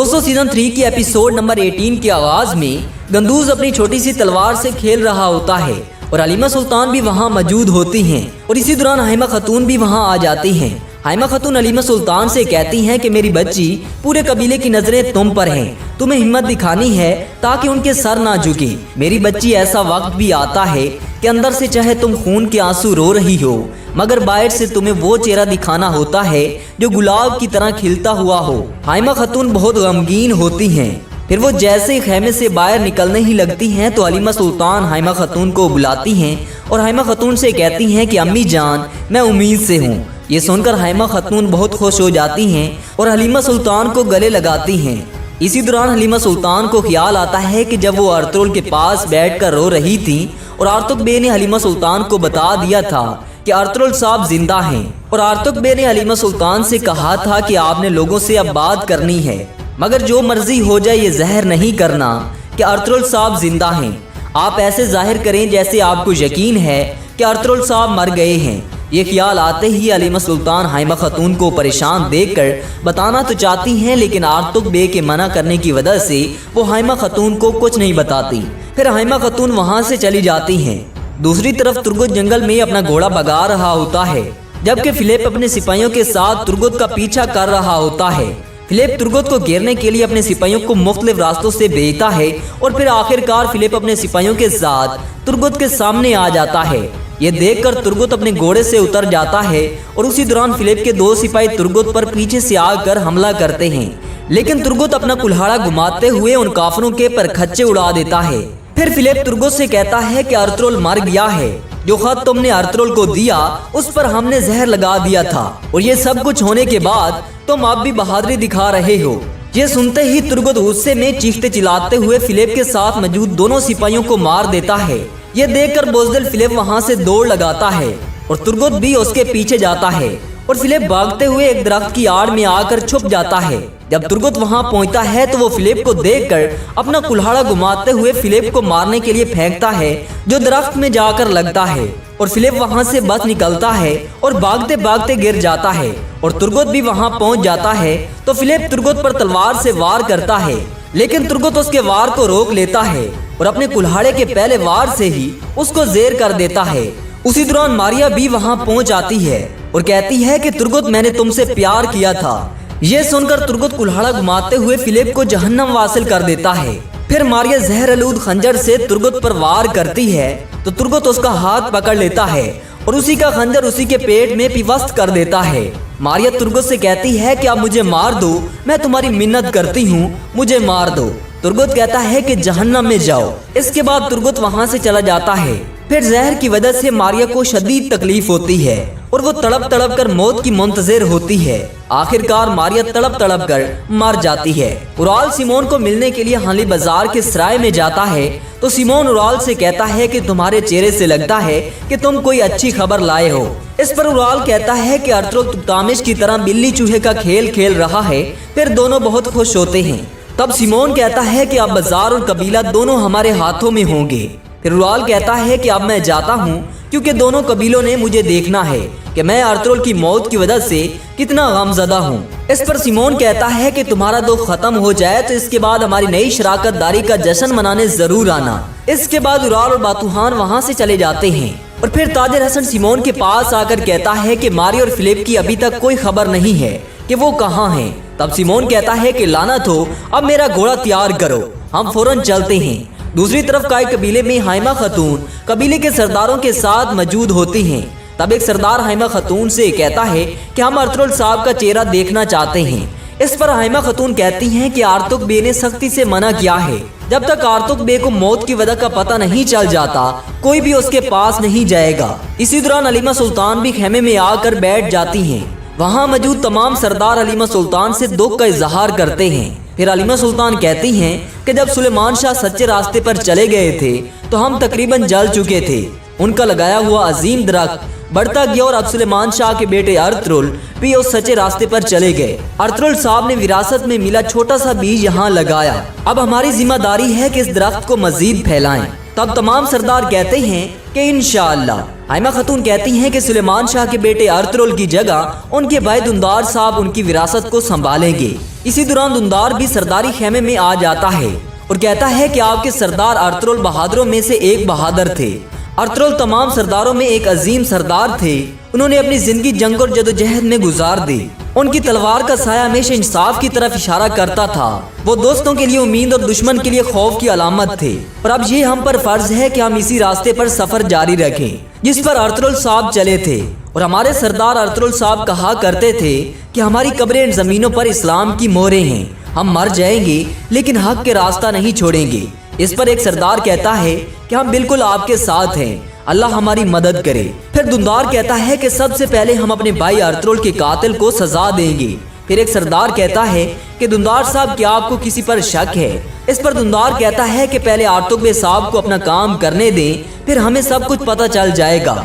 दोस्तों सीजन 3 की episode number 18 के आगाज में गंदूज अपनी छोटी सी तलवार से खेल रहा होता है और हलीमा सुल्तान भी वहाँ मौजूद होती हैं और इसी दौरान हाइमा खातून भी वहाँ आ जाती हैं। हाइमा खातून हलीमा सुल्तान से कहती हैं कि मेरी बच्ची, पूरे कबीले की नजरें तुम पर हैं, तुम्हें हिम्मत दिखानी है ताकि उनके सर ना झुके। मेरी बच्ची, ऐसा वक्त भी आता है कि अंदर से चाहे तुम खून के आंसू रो रही हो, मगर बाहर से तुम्हें वो चेहरा दिखाना होता है जो गुलाब की तरह खिलता हुआ हो। हाइमा खातून बहुत गमगीन होती हैं। फिर वो जैसे खेमे से बाहर निकलने ही लगती हैं तो हलीमा सुल्तान हाइमा खातून को बुलाती हैं और हाइमा खातून से कहती हैं कि अम्मी जान, मैं उम्मीद से हूँ। ये सुनकर हाइमा खातून बहुत खुश हो जाती हैं और हलीमा सुल्तान को गले लगाती हैं। इसी दौरान हलीमा सुल्तान को ख्याल आता है कि जब वो अर्तुगरुल के पास बैठकर रो रही थी और आर्तुग बे ने हलीमा सुल्तान को बता दिया था कि अर्तुगरुल साहब जिंदा हैं और आर्तुग बे ने हलीमा सुल्तान से कहा था कि आपने लोगों से अब बात करनी है, मगर जो मर्जी हो जाए ये ज़हर नहीं करना कि अर्तुगरुल साहब जिंदा हैं। आप ऐसे जाहिर करें जैसे आपको यकीन है कि अर्तुगरुल साहब मर गए हैं। ये ख्याल आते ही हलीमा सुल्तान हाइमा खातून को परेशान देखकर बताना तो चाहती हैं, लेकिन आर्तुग बे के मना करने की वजह से वो हाइमा खातून को कुछ नहीं बताती। फिर हाइमा खातून वहाँ से चली जाती हैं। दूसरी तरफ तुर्गुत जंगल में अपना घोड़ा भगा रहा होता है, जबकि फिलिप अपने सिपाहियों के साथ तुर्गुत का पीछा कर रहा होता है। फिलिप तुर्गुत को घेरने के लिए अपने सिपाहियों को मुख्तलिफ रास्तों से भेजता है और फिर आखिरकार फिलिप अपने सिपाहियों के साथ तुर्गुत के सामने आ जाता है। ये देखकर तुर्गुत अपने घोड़े से उतर जाता है और उसी दौरान फिलिप के दो सिपाही तुर्गुत पर पीछे से आकर हमला करते हैं, लेकिन तुर्गुत अपना कुल्हाड़ा घुमाते हुए उन काफिरों के परखच्चे उड़ा देता है। फिर फिलिप तुर्गुत से कहता है कि अर्तुगरुल मर गया है, जो खत तुमने अर्तुगरुल को दिया उस पर हमने जहर लगा दिया था और ये सब कुछ होने के बाद तुम अब भी बहादुरी दिखा रहे हो। ये सुनते ही तुर्गुत गुस्से में चीखते चिल्लाते हुए फिलिप के साथ मौजूद दोनों सिपाहियों को मार देता है। ये देखकर बुज़दिल फिलिप वहाँ से दौड़ लगाता है और तुर्गुत भी उसके पीछे जाता है और फिलिप भागते हुए एक दरख्त की आड़ में आकर छुप जाता है। जब तुर्गुत वहाँ पहुँचता है तो वो फिलिप को देखकर अपना कुल्हाड़ा घुमाते हुए फिलिप को मारने के लिए फेंकता है, जो दरख्त में जाकर लगता है और फिलिप वहाँ से बच निकलता है और भागते भागते गिर जाता है और तुर्गुत भी वहाँ पहुँच जाता है। तो फिलिप तुर्गुत पर तलवार से वार करता है, लेकिन तुर्गुत उसके वार को रोक लेता है और अपने कुल्हाड़े के पहले वार से ही उसको ज़ेर कर देता है। उसी दौरान मारिया भी वहाँ पहुँच आती है और कहती है कि तुर्गुत, मैंने तुमसे प्यार किया था। ये सुनकर तुर्गुत कुल्हाड़ा घुमाते हुए फिलिप को जहन्नम वासिल कर देता है। फिर मारिया जहर आलूद खंजर से तुर्गुत पर वार करती है तो तुर्गुत उसका हाथ पकड़ लेता है और उसी का खंजर उसी के पेट में पिवस्त कर देता है। मारिया तुर्गुत से कहती है कि आप मुझे मार दो, मैं तुम्हारी मिन्नत करती हूँ, मुझे मार दो। तुर्गुत कहता है कि जहन्नम में जाओ। इसके बाद तुर्गुत वहाँ से चला जाता है। फिर जहर की वजह से मारिया को शदीद तकलीफ होती है और वो तड़प तड़प कर मौत की मुंतज़िर होती है। आखिरकार मारिया तड़प तड़प कर मर जाती है। उराल सिमोन को मिलने के लिए हाली बाजार के सराय में जाता है तो सिमोन उराल से कहता है कि तुम्हारे चेहरे से लगता है कि तुम कोई अच्छी खबर लाए हो। इस पर उराल कहता है कि अर्तुगरुल तुगतामिश की तरह बिल्ली चूहे का खेल खेल रहा है। फिर दोनों बहुत खुश होते हैं। तब सिमोन कहता है कि अब बाजार और कबीला दोनों हमारे हाथों में होंगे। फिर उराल कहता है कि अब मैं जाता हूँ क्योंकि दोनों कबीलों ने मुझे देखना है कि मैं अर्तुगरुल की मौत की वजह से कितना गमज़दा हूँ। इस पर सिमोन कहता है कि तुम्हारा दुख खत्म हो जाए तो इसके बाद हमारी नई शराकत दारी का जश्न मनाने जरूर आना। इसके बाद उराल और बातूहान वहाँ से चले जाते हैं और फिर ताजिर हसन सिमोन के पास आकर कहता है कि मारिया और फिलिप की अभी तक कोई खबर नहीं है कि वो कहाँ हैं। तब सिमोन कहता है कि लानत हो, अब मेरा घोड़ा तैयार करो, हम फौरन चलते हैं। दूसरी तरफ काय कबीले में हाइमा खातून कबीले के सरदारों के साथ मौजूद होती हैं। तब एक सरदार हाइमा खातून से कहता है कि हम अर्तुगरुल साहब का चेहरा देखना चाहते हैं। इस पर हाइमा खातून कहती हैं कि आर्तुग बे ने सख्ती से मना किया है, जब तक आर्तुग बे को मौत की वजह का पता नहीं चल जाता कोई भी उसके पास नहीं जाएगा। इसी दौरान हलीमा सुल्तान भी खेमे में आकर बैठ जाती हैं। वहाँ मौजूद तमाम सरदार हलीमा सुल्तान से दुख का इजहार करते हैं। फिर हलीमा सुल्तान कहती हैं कि जब सुलेमान शाह सच्चे रास्ते पर चले गए थे तो हम तकरीबन जल चुके थे। उनका लगाया हुआ अजीम दरख्त बढ़ता गया और अब सुलेमान शाह के बेटे अर्तुगरुल भी उस सच्चे रास्ते पर चले गए। अर्तुगरुल साहब ने विरासत में मिला छोटा सा बीज यहाँ लगाया, अब हमारी जिम्मेदारी है कि इस दरख्त को मजीद फैलाएं। तब तमाम सरदार कहते हैं कि इंशाअल्लाह। हाइमा खातून कहती हैं कि सुलेमान शाह के बेटे अर्तुगरुल की जगह उनके भाई दुंदार साहब उनकी विरासत को संभालेंगे। इसी दौरान दुंदार भी सरदारी खेमे में आ जाता है और कहता है कि आपके सरदार अर्तुगरुल बहादुरों में से एक बहादुर थे। अर्तुगरुल तमाम सरदारों में एक अजीम सरदार थे। उन्होंने अपनी जिंदगी जंग और जदोजहद में गुजार दी। उनकी तलवार का साया हमेशा इंसाफ की तरफ इशारा करता था। वो दोस्तों के लिए उम्मीद और दुश्मन के लिए खौफ की अलामत थे। और अब ये हम पर फर्ज है कि हम इसी रास्ते पर सफर जारी रखें जिस पर अर्तुगरुल साहब चले थे। और हमारे सरदार अर्तुगरुल साहब कहा करते थे कि हमारी कब्रें इन जमीनों पर इस्लाम की मोहरें हैं। हम मर जाएंगे लेकिन हक के रास्ता नहीं छोड़ेंगे। इस पर एक सरदार कहता है कि हम बिल्कुल आपके साथ हैं, अल्लाह हमारी मदद करे। फिर दुंदार कहता है कि सबसे पहले हम अपने भाई अर्तुगरुल के कातिल को सजा देंगे। फिर एक सरदार कहता है कि दुंदार साहब क्या आपको किसी पर शक है? इस पर दुंदार कहता है कि पहले अर्तुगरुल साहब को अपना काम करने दें, फिर हमें सब कुछ पता चल जाएगा।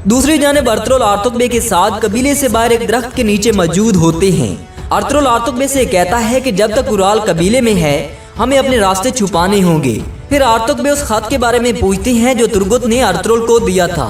दूसरी जानिब अर्तुगरुल के साथ कबीले से बाहर एक दरख्त के नीचे मौजूद होते हैं। अर्तुगरुल से कहता है कि जब तक उराल कबीले में है हमें अपने रास्ते छुपाने होंगे। फिर अर्तुगरुल उस खत के बारे में पूछते हैं जो तुर्गुत ने अर्तुगरुल को दिया था।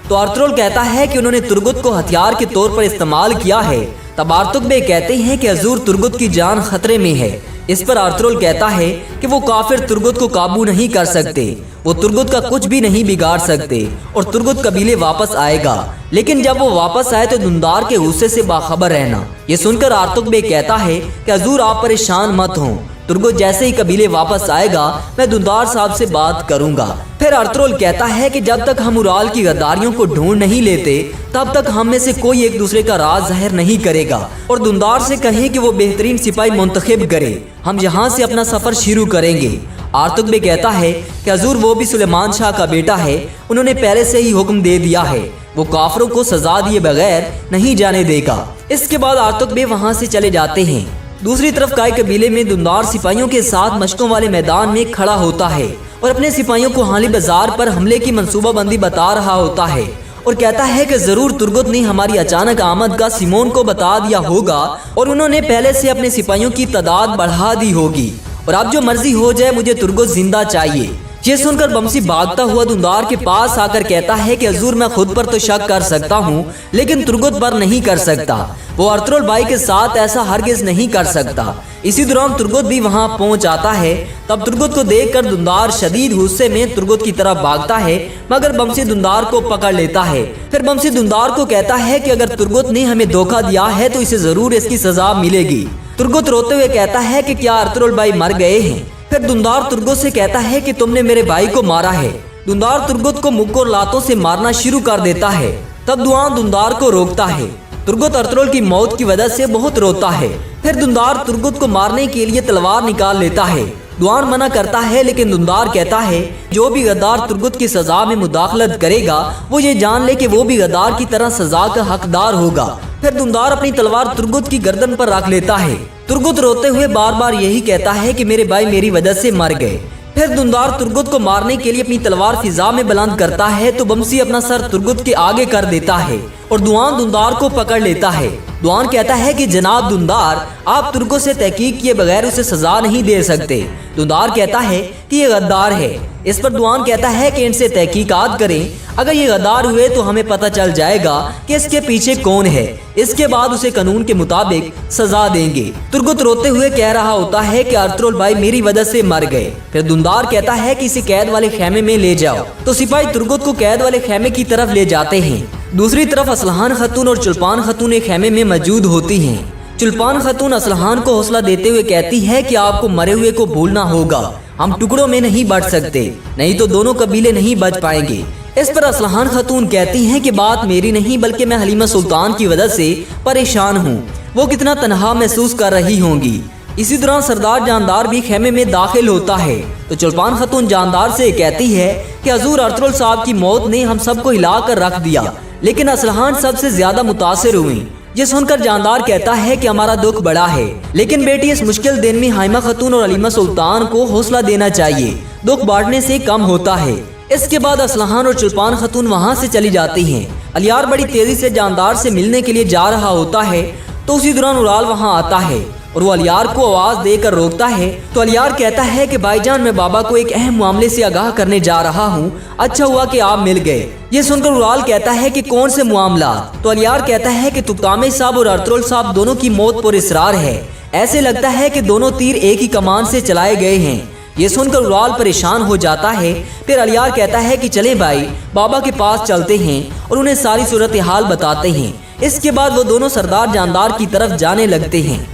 तो अर्तुगरुल कहता है कि उन्होंने तुर्गुत को हथियार के तौर पर इस्तेमाल किया है। तब अर्तुगरुल कहते हैं कि हजूर तुर्गुत की जान खतरे में है। इस पर अर्तुगरुल कहता है कि वो काफिर तुर्गुत को काबू नहीं कर सकते, वो तुर्गुत का कुछ भी नहीं बिगाड़ सकते और तुर्गुत कबीले वापस आएगा। लेकिन जब वो वापस आए तो दुंदार के गुस्से से बाखबर रहना। ये सुनकर अर्तुगरुल कहता है कि हजूर आप परेशान मत हों, तुर्गुत जैसे ही कबीले वापस आएगा मैं दुंदार साहब से बात करूंगा। फिर अर्तुगरुल कहता है कि जब तक हम उराल की गद्दारियों को ढूंढ नहीं लेते तब तक हम में से कोई एक दूसरे का राज जाहिर नहीं करेगा। और दुंदार से कहें कि वो बेहतरीन सिपाही मुंतखब करे, हम यहाँ से अपना सफर शुरू करेंगे। अर्तुगरुल कहता है कि हजूर वो भी सुलेमान शाह का बेटा है, उन्होंने पहले से ही हुक्म दे दिया है, वो काफिरों को सजा दिए बगैर नहीं जाने देगा। इसके बाद अर्तुगरुल वहाँ से चले जाते हैं। दूसरी तरफ काय कबीले में दुंदार सिपाहियों के साथ मशकों वाले मैदान में खड़ा होता है और अपने सिपाहियों को हाली बाजार पर हमले की मंसूबाबंदी बता रहा होता है और कहता है कि जरूर तुर्गुत ने हमारी अचानक आमद का सिमोन को बता दिया होगा और उन्होंने पहले से अपने सिपाहियों की तादाद बढ़ा दी होगी और अब जो मर्जी हो जाए मुझे तुर्गुत जिंदा चाहिए। ये सुनकर बमसी भागता हुआ दुंदार के पास आकर कहता है कि हजूर मैं खुद पर तो शक कर सकता हूँ लेकिन तुर्गुत पर नहीं कर सकता। वो अर्तुगरुल भाई के साथ ऐसा हरगिज नहीं कर सकता। इसी दौरान तुर्गुत भी वहाँ पहुँच आता है। तब तुर्गुत को देखकर दुंदार शदीद गुस्से में तुर्गुत की तरफ भागता है मगर बमसी दुंदार को पकड़ लेता है। फिर बमसी दुंदार को कहता है कि अगर तुर्गुत ने हमें धोखा दिया है तो इसे जरूर इसकी सजा मिलेगी। तुर्गुत रोते हुए कहता है कि क्या अर्तुगरुल भाई मर गए हैं? फिर दुंदार तुर्गुत से कहता है कि तुमने मेरे भाई को मारा है। दुंदार तुर्गुत को मुक्कों और लातों से मारना शुरू कर देता है। तब दुआन दुंदार को रोकता है। तुर्गुत अर्तुगरुल की मौत की वजह से बहुत रोता है। फिर दुंदार तुर्गुत को मारने के लिए तलवार निकाल लेता है। दुआन मना करता है लेकिन दुंदार कहता है जो भी गद्दार तुर्गुत की सजा में मुदाखलत करेगा वो ये जान ले कि वो भी गद्दार की तरह सजा का हकदार होगा। फिर दुंदार अपनी तलवार तुर्गुत की गर्दन पर रख लेता है। तुर्गुत रोते हुए बार बार यही कहता है कि मेरे भाई मेरी वजह से मर गए। फिर दुंदार तुर्गुत को मारने के लिए अपनी तलवार फिजा में बुलंद करता है तो बमसी अपना सर तुर्गुत के आगे कर देता है और दुआन दुंदार को पकड़ लेता है। दुआन कहता है कि जनाब दुंदार आप तुर्गुत से तहकीक किए बगैर उसे सजा नहीं दे सकते। दुंदार कहता है कि ये गद्दार है। इस पर दुआन कहता है कि इनसे तहकीकात करें, अगर ये गद्दार हुए तो हमें पता चल जाएगा कि इसके पीछे कौन है, इसके बाद उसे कानून के मुताबिक सजा देंगे। तुर्गुत रोते हुए कह रहा होता है कि अर्तुगरुल भाई मेरी वजह से मर गए। फिर दुंदार कहता है कि इसे कैद वाले खेमे में ले जाओ। तो सिपाही तुर्गुत को कैद वाले खेमे की तरफ ले जाते हैं। दूसरी तरफ असलहान खतून और चुल्पान खतून एक खेमे में मौजूद होती हैं। चुल्पान खतून असलहान को हौसला देते हुए कहती है कि आपको मरे हुए को भूलना होगा, हम टुकड़ों में नहीं बट सकते, नहीं तो दोनों कबीले नहीं बच पाएंगे। इस पर असलहान खतून कहती हैं कि बात मेरी नहीं बल्कि मैं हलीमा सुल्तान की वजह से परेशान हूँ, वो कितना तन्हा महसूस कर रही होंगी। इसी दौरान सरदार जानदार भी खेमे में दाखिल होता है तो चुल्पान खतून जानदार से कहती है कि हजूर अर्तुगरुल साहब की मौत ने हम सबको हिला कर रख दिया, लेकिन असलहान सबसे ज्यादा मुतासिर हुई। ये सुनकर जानदार कहता है कि हमारा दुख बड़ा है, लेकिन बेटी इस मुश्किल दिन में हाइमा खतून और हलीमा सुल्तान को हौसला देना चाहिए, दुख बांटने से कम होता है। इसके बाद असलहान और चुल्पान खतून वहाँ से चली जाती हैं। अलियार बड़ी तेजी से जानदार से मिलने के लिए जा रहा होता है तो उसी दौरान उराल वहाँ आता है। और वो अलियार को आवाज देकर रोकता है। तो अलियार कहता है कि भाईजान, मैं बाबा को एक अहम मामले से आगाह करने जा रहा हूँ, अच्छा हुआ कि आप मिल गए। ये सुनकर उराल कहता है कि कौन से मामला? तो अलियार कहता है कि तुकामे साहब और अर्तुगरुल साहब दोनों की मौत पर इसरार है, ऐसे लगता है कि दोनों तीर एक ही कमान से चलाए गए हैं। ये सुनकर उराल परेशान हो जाता है। फिर अलियार कहता है कि चलें भाई, बाबा के पास चलते हैं और उन्हें सारी सूरत हाल बताते हैं। इसके बाद वो दोनों सरदार जानदार की तरफ जाने लगते हैं।